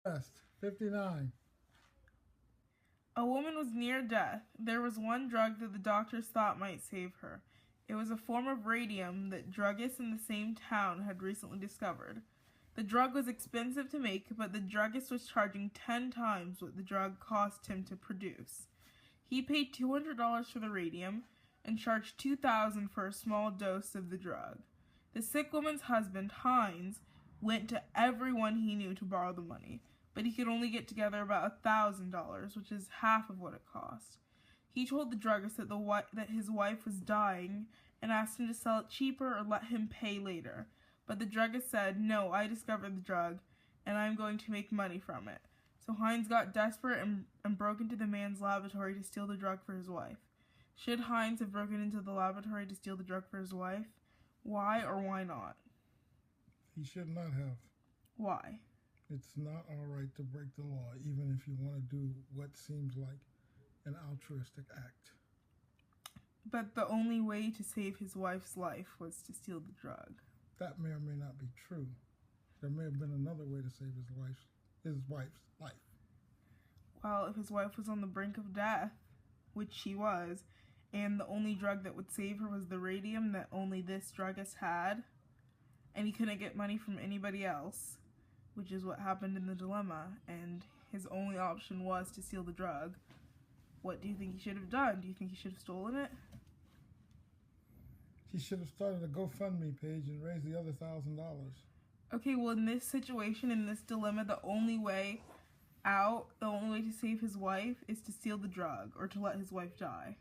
Test 59. A woman was near death. There was one drug that the doctors thought might save her. It was a form of radium that druggists in the same town had recently discovered. The drug was expensive to make, but the druggist was charging 10 times what the drug cost him to produce. He paid $200 for the radium and charged $2,000 for a small dose of the drug. The sick woman's husband, Hines, went to everyone he knew to borrow the money, but he could only get together about $1,000, which is half of what it cost. He told the druggist that his wife was dying and asked him to sell it cheaper or let him pay later. But the druggist said, "No, I discovered the drug, and I'm going to make money from it." So Hines got desperate and broke into the man's laboratory to steal the drug for his wife. Should Hines have broken into the laboratory to steal the drug for his wife? Why or why not? He should not have. Why? It's not all right to break the law, even if you want to do what seems like an altruistic act. But the only way to save his wife's life was to steal the drug. That may or may not be true. There may have been another way to save his wife's life. Well, if his wife was on the brink of death, which she was, and the only drug that would save her was the radium that only this druggist had, and he couldn't get money from anybody else, which is what happened in the dilemma, and his only option was to steal the drug, what do you think he should have done? Do you think he should have stolen it? He should have started a GoFundMe page and raised the other $1,000. Okay, well, in this situation, in this dilemma, the only way out, the only way to save his wife is to steal the drug or to let his wife die.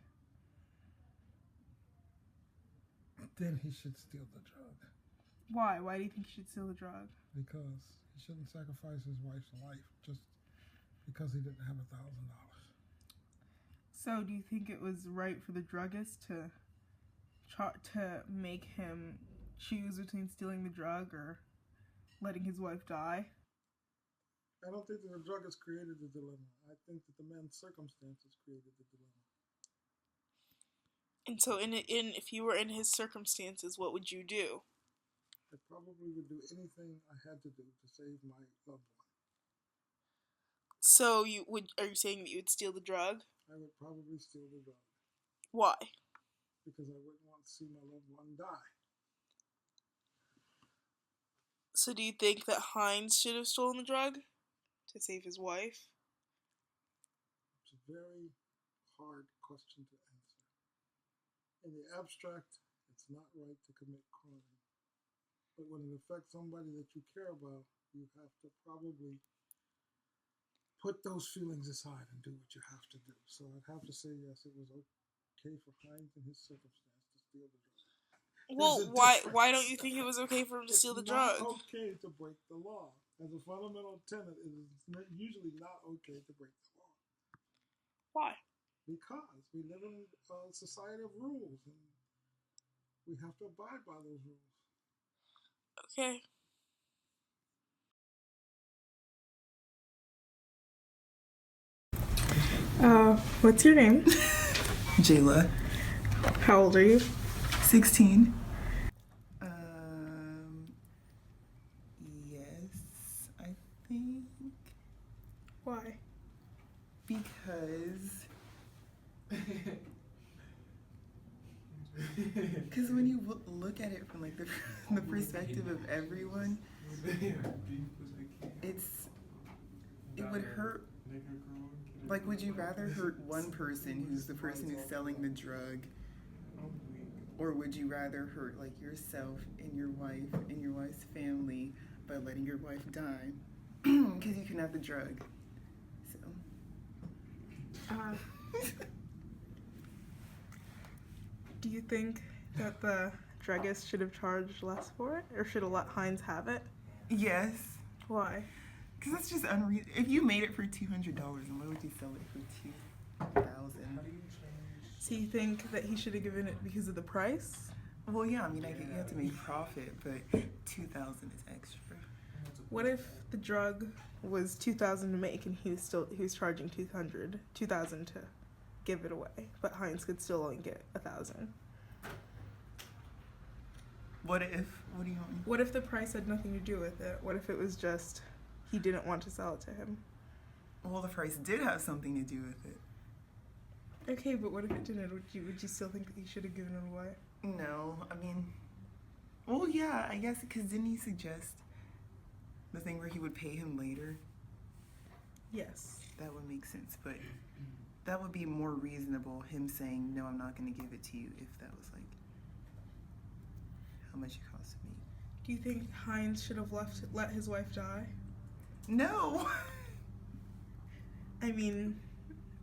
Then he should steal the drug. Why? Why do you think he should steal the drug? Because he shouldn't sacrifice his wife's life just because he didn't have $1,000. So, do you think it was right for the druggist to make him choose between stealing the drug or letting his wife die? I don't think that the druggist created the dilemma. I think that the man's circumstances created the dilemma. And so, if you were in his circumstances, what would you do? I probably would do anything I had to do to save my loved one. So, are you saying that you would steal the drug? I would probably steal the drug. Why? Because I wouldn't want to see my loved one die. So, do you think that Hines should have stolen the drug to save his wife? It's a very hard question to answer. In the abstract, it's not right to commit crime. But when it affects somebody that you care about, you have to probably put those feelings aside and do what you have to do. So I'd have to say yes, it was okay for Hines in his circumstance to steal the drug. Well, why don't you think it was okay for him to steal the drug? It's not okay to break the law. As a fundamental tenet, it is usually not okay to break the law. Why? Because we live in a society of rules, and we have to abide by those rules. Okay. What's your name? Jayla. How old are you? 16. Yes, I think. Why? Because when you look at it from like the perspective of everyone, it would hurt. Like, would you rather hurt one person who's the person who's selling the drug, or would you rather hurt like yourself and your wife and your wife's family by letting your wife die because you can have the drug? So. Do you think that the druggist should have charged less for it, or should have let Hines have it? Yes. Why? Because that's just unreasonable. If you made it for $200, then why would you sell it for $2,000? So you think that he should have given it because of the price? Well, yeah. I mean, I get you have to make profit, but $2,000 is extra. What if the drug was $2,000 to make and he was charging $2,000 to give it away, but Hines could still only get $1,000? What do you want? What if the price had nothing to do with it? What if it was just he didn't want to sell it to him. Well, the price did have something to do with it. Okay, but what if it didn't? Would you still think that he should have given it away? No, I mean, well, yeah, I guess, because didn't he suggest the thing where he would pay him later? Yes. That would make sense, but that would be more reasonable, him saying, no, I'm not going to give it to you, if that was like how much it cost me. Do you think Hines should have let his wife die? No! I mean,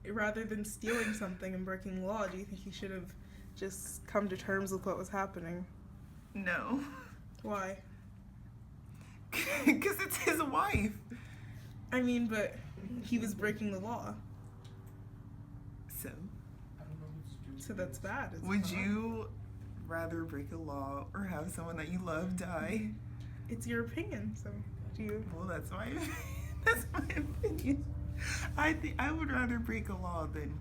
rather than stealing something and breaking the law, do you think he should have just come to terms with what was happening? No. Why? Because it's his wife. I mean, but he was breaking the law. So? So that's bad. Would you rather break a law or have someone that you love die? It's your opinion, so do you? Well, that's my opinion. I would rather break a law than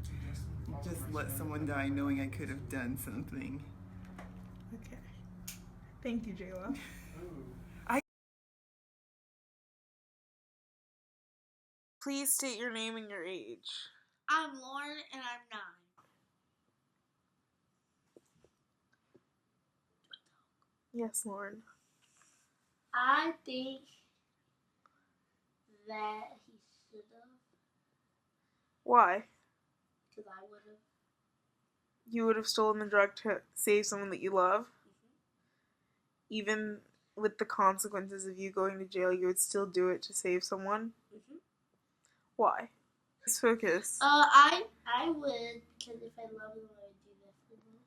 just let someone die knowing I could have done something. Okay. Thank you, Jayla. Please state your name and your age. I'm Lauren and I'm 9. Yes, Lauren. I think that he should have. Why? Because I would have. You would have stolen the drug to save someone that you love? Mm-hmm. Even with the consequences of you going to jail, you would still do it to save someone? Mm-hmm. Why? Let's focus. I would, because if I love them, I would do that for them.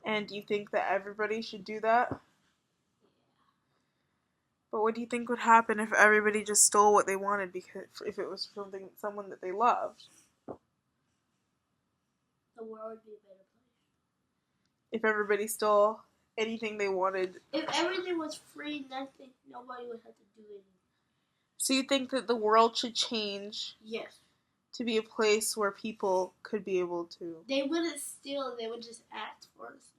And you think that everybody should do that? Yeah. But what do you think would happen if everybody just stole what they wanted because if it was someone that they loved? The world would be a better place. If everybody stole anything they wanted. If everything was free, nobody would have to do anything. So you think that the world should change? Yes. To be a place where people could be able to. They wouldn't steal, they would just ask for us.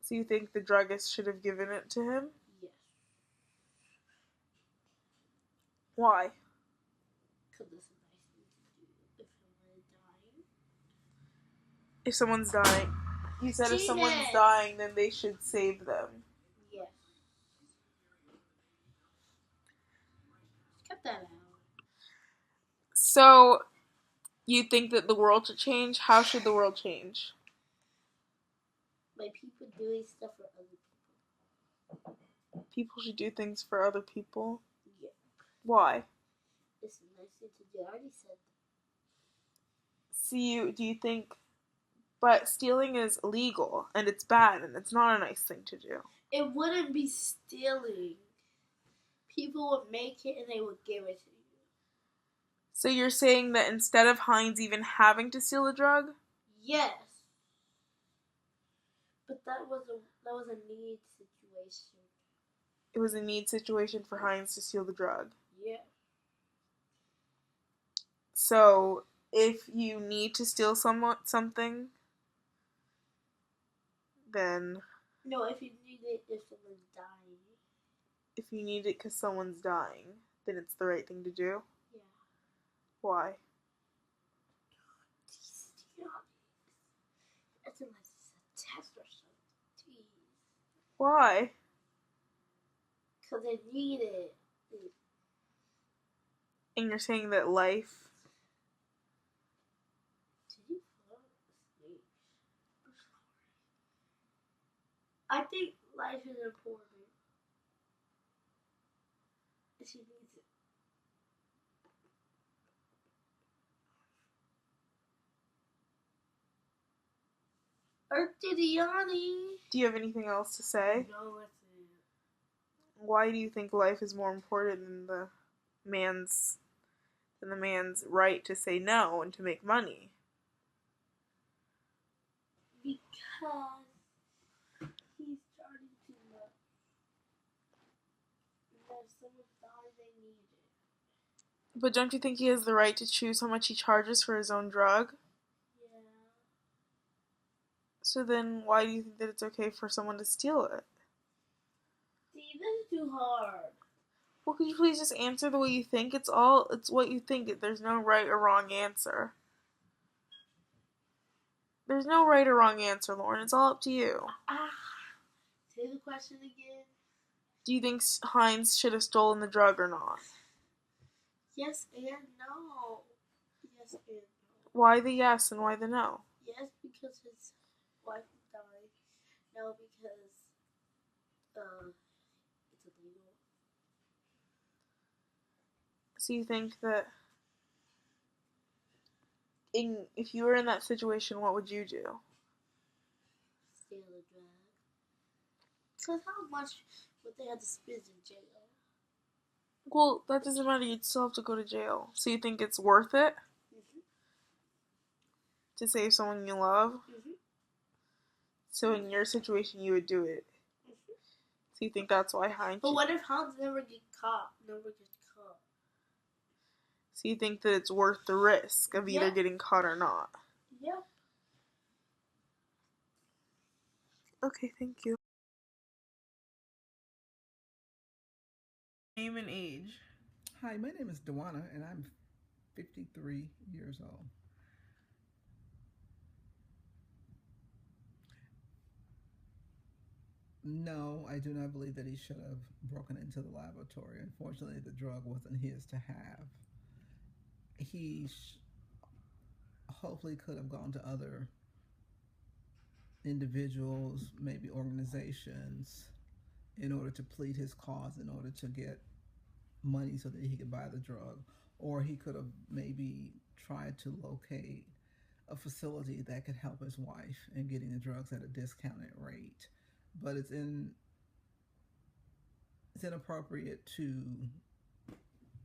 So you think the druggist should have given it to him? Yes. Why? Because it's a nice thing to do if someone's dying. If someone's dying. You said if someone's dying, then they should save them. Yes. Cut that out. So, you think that the world should change? How should the world change? By people doing stuff for other people. People should do things for other people? Yeah. Why? It's a nice thing to do. I already said that. Do you think... But stealing is illegal, and it's bad, and it's not a nice thing to do. It wouldn't be stealing. People would make it and they would give it to you. So you're saying that instead of Hines even having to steal the drug? Yes. But that was a need situation. It was a need situation for Hines to steal the drug. Yeah. So, if you need to steal something, then... No, if you need it if someone's dying. If you need it because someone's dying, then it's the right thing to do? Yeah. Why? It's unless it's a test or something. Jeez. Why? Because they need it. And you're saying that life... Did you fall asleep? I think life is important. She needs it. Artidiani. Do you have anything else to say? No, that's it. Why do you think life is more important than the man's right to say no and to make money? Because he's starting to look. And if someone dies, they need it. But don't you think he has the right to choose how much he charges for his own drug? Yeah. So then why do you think that it's okay for someone to steal it? See, this is too hard. Well, could you please just answer the way you think? It's what you think. There's no right or wrong answer. There's no right or wrong answer, Lauren. It's all up to you. Say the question again. Do you think Hines should have stolen the drug or not? Yes and no. Yes and no. Why the yes and why the no? Yes, because his wife died. No, because it's illegal. So you think that if you were in that situation, what would you do? Steal a drug. Because how much would they have to spend in jail? Well, that doesn't matter. You'd still have to go to jail. So you think it's worth it? Mm-hmm. To save someone you love? Mm-hmm. So in your situation, you would do it? Mm-hmm. So you think that's why Hines... But what if Hans never gets caught? So you think that it's worth the risk of either getting caught or not? Yeah. Okay, thank you. Name and age. Hi, my name is Dewana, and I'm 53 years old. No, I do not believe that he should have broken into the laboratory. Unfortunately, the drug wasn't his to have. He hopefully could have gone to other individuals, maybe organizations, in order to plead his cause, in order to get money so that he could buy the drug. Or he could have maybe tried to locate a facility that could help his wife in getting the drugs at a discounted rate. But it's inappropriate to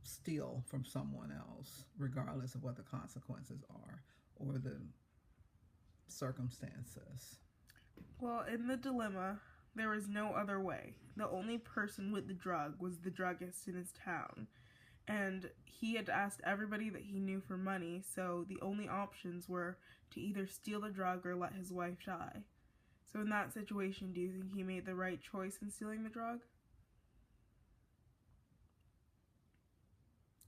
steal from someone else, regardless of what the consequences are or the circumstances. Well, in the dilemma, there was no other way. The only person with the drug was the druggist in his town. And he had asked everybody that he knew for money, so the only options were to either steal the drug or let his wife die. So in that situation, do you think he made the right choice in stealing the drug?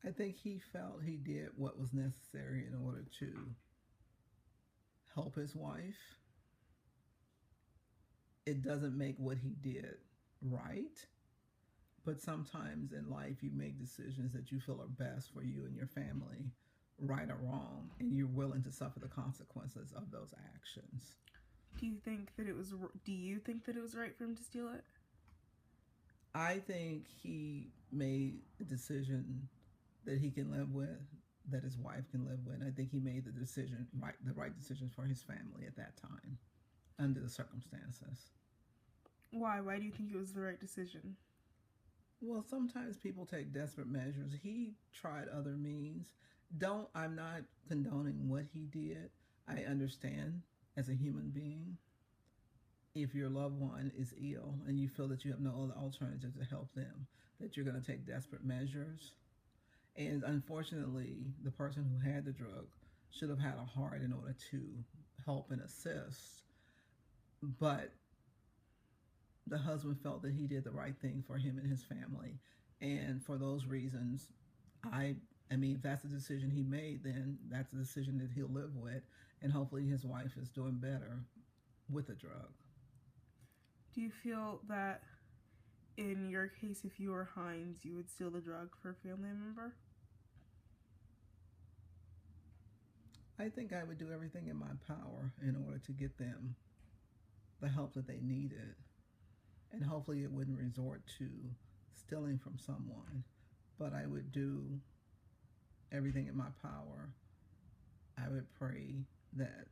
I think he felt he did what was necessary in order to help his wife. It doesn't make what he did right, but sometimes in life you make decisions that you feel are best for you and your family, right or wrong, and you're willing to suffer the consequences of those actions. Do you think that it was right for him to steal it? I think he made a decision that he can live with, that his wife can live with. I think he made the right decisions for his family at that time, under the circumstances. Why? Why do you think it was the right decision? Well, sometimes people take desperate measures. He tried other means. I'm not condoning what he did. I understand as a human being, if your loved one is ill and you feel that you have no other alternative to help them, that you're going to take desperate measures. And unfortunately, the person who had the drug should have had a heart in order to help and assist. But the husband felt that he did the right thing for him and his family. And for those reasons, I mean, if that's a decision he made, then that's a decision that he'll live with. And hopefully his wife is doing better with the drug. Do you feel that in your case, if you were Hines, you would steal the drug for a family member? I think I would do everything in my power in order to get them the help that they needed. And hopefully it wouldn't resort to stealing from someone. But I would do everything in my power. I would pray that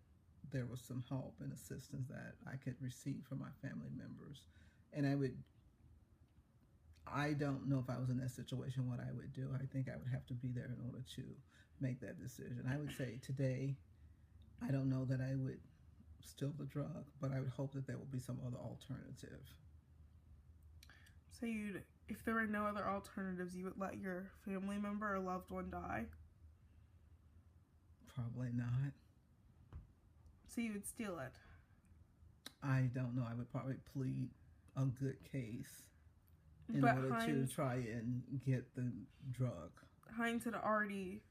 there was some help and assistance that I could receive from my family members. And I don't know if I was in that situation what I would do. I think I would have to be there in order to make that decision. I would say today, I don't know that I would steal the drug, but I would hope that there would be some other alternative. So if there were no other alternatives, you would let your family member or loved one die? Probably not. So you would steal it? I don't know. I would probably plead a good case. in But order to Hines, try and get the drug. Hines had already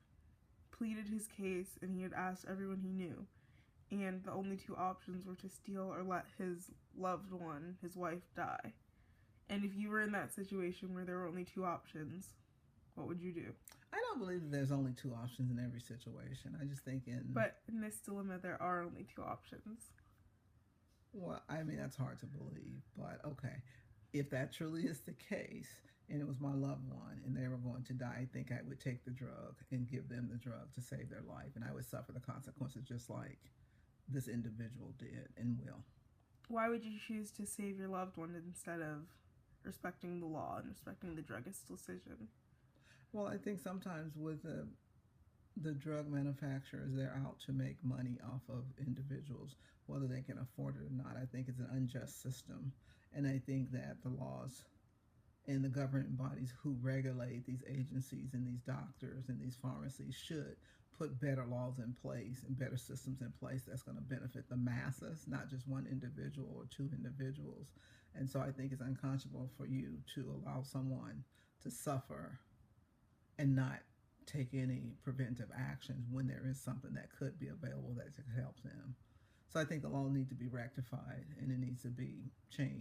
pleaded his case, and he had asked everyone he knew. And the only two options were to steal or let his loved one, his wife, die. And if you were in that situation where there were only two options, what would you do? I don't believe that there's only two options in every situation. I just think But in this dilemma, there are only two options. Well, I mean, that's hard to believe, but okay. If that truly is the case, and it was my loved one, and they were going to die, I think I would take the drug and give them the drug to save their life, and I would suffer the consequences just like this individual did and will. Why would you choose to save your loved one instead of respecting the law and respecting the druggist's decision? Well, I think sometimes with the drug manufacturers, they're out to make money off of individuals, whether they can afford it or not. I think it's an unjust system, and I think that the laws and the governing bodies who regulate these agencies and these doctors and these pharmacies should put better laws in place and better systems in place that's going to benefit the masses, not just one individual or two individuals. And so I think it's unconscionable for you to allow someone to suffer and not take any preventive actions when there is something that could be available that could help them. So I think the law needs to be rectified and it needs to be changed.